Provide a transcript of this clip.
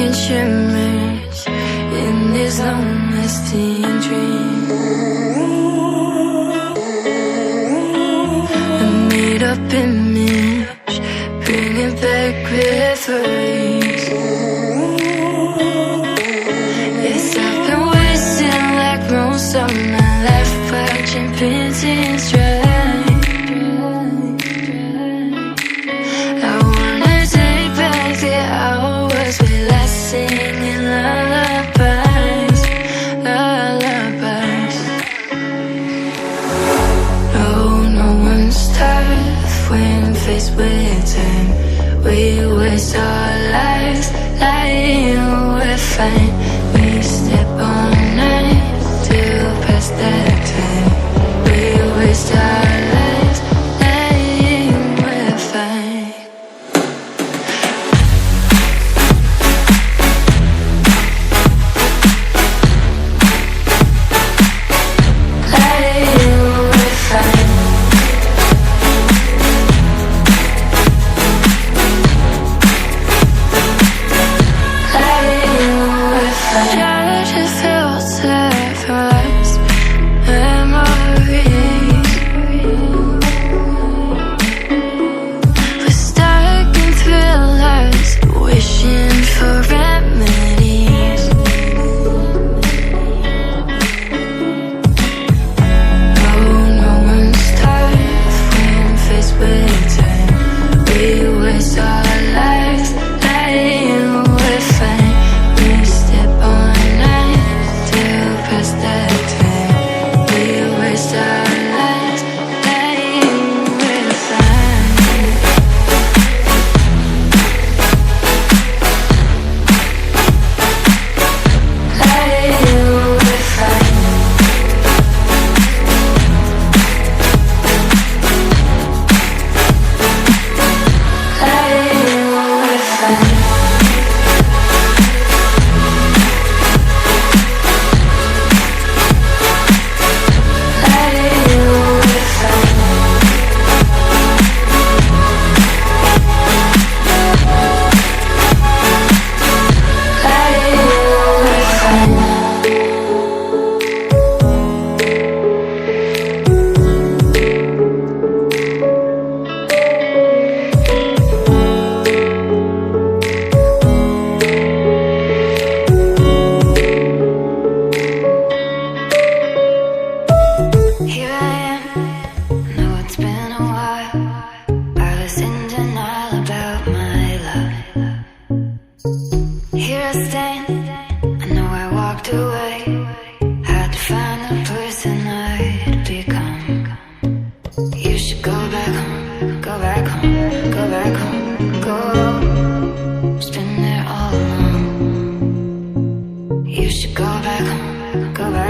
and shimmers in this long-lasting dream. A made-up image, bringing back memories. Yes, I've been wasting like most of my life, watching paintings dry. I wanna take back the hours we last singing lullabies, lullabies. No one's tough when faced with time. We waste our lives lying we're fine. We step on night to pass that time. We waste our lives lying we're fine. Go back home, go back.